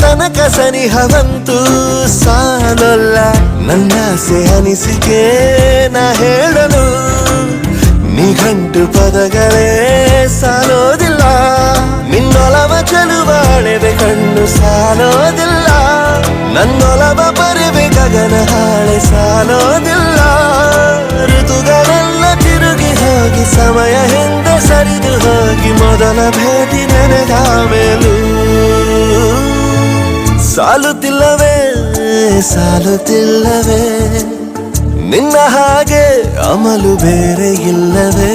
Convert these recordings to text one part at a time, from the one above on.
ತನಕ ಸನಿಹವಂತೂ ಸಾಲಲ್ಲ. ನನ್ನಾಸೆ ಅನಿಸಿಕೆ ನಾ ಹೇಳಲು ನಿಘಂಟು ಪದಗಳೇ ಸಾಲೋದಿಲ್ಲ. ನಿನ್ನೊಲವ ಚಲುವಾಳೆವೆ ಕಣ್ಣು ಸಾಲೋದಿಲ್ಲ. ನನ್ನೊಲವ ಬರೆವೆ ಗಗನ ಹಾಳೆ ಸಾಲೋದಿಲ್ಲ. ಋತುಗಳೆಲ್ಲ ತಿರುಗಿ ಹೋಗಿ ಸಮಯ ಹಿಂದೆ ಸರಿದು ಹೋಗಿ ಮೊದಲ ಭೇಟಿ ನೆನೆದ ಮೇಲೂ ಸಾಲುತ್ತಿಲ್ಲವೇ ಸಾಲುತ್ತಿಲ್ಲವೇ ನಿನ್ನ ಹಾಗೆ ಅಮಲು ಬೇರೆ ಇಲ್ಲವೇ.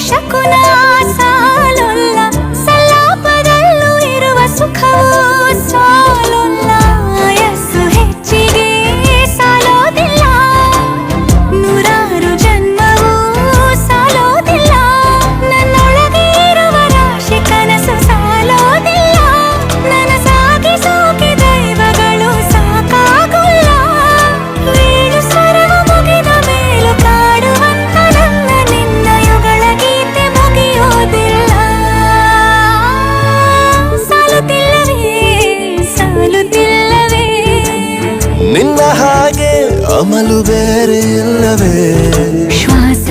ಶಕುನ ಸಾಲೊಲ್ಲ, ಸಲಾಪದಲ್ಲೂ ಇರುವ ಸುಖವೂ ಸಾಲೊಲ್ಲ. ಯಸ್ಸು ಹೆಚ್ಚಿಗೆ ಸಾಲೋದಿಲ್ಲ, ನೂರಾರು ಜನ್ಮವೂ ಸಾಲೋದಿಲ್ಲ. ನನ್ನೊಳಗೆ ಇರುವ ರಾಶಿ ಕನಸು ಸಾಲೋದಿಲ್ಲ. ನನಸಾಗಿ ಸೋಕಿ ದೈವಗಳು ಸಾಕಾಗುಲ್ಲ. ವೀಣು ಸ್ವರವು ಮುಗಿದ ಮೇಲೂ ಕಾಡುವಂತ ನನ್ನ ನಿನ್ನ ಯುಗಳ ಗೀತೆ ಮುಗಿಯೋದಿಲ್ಲ. ಸಾಲುತ್ತಿಲ್ಲವೇ ಸಾಲುತ್ತಿಲ್ಲವೇ ನಿನ್ನ ಹಾಗೆ ಅಮಲು ಬೇರೆ ಇಲ್ಲವೇ. ಶ್ವಾಸ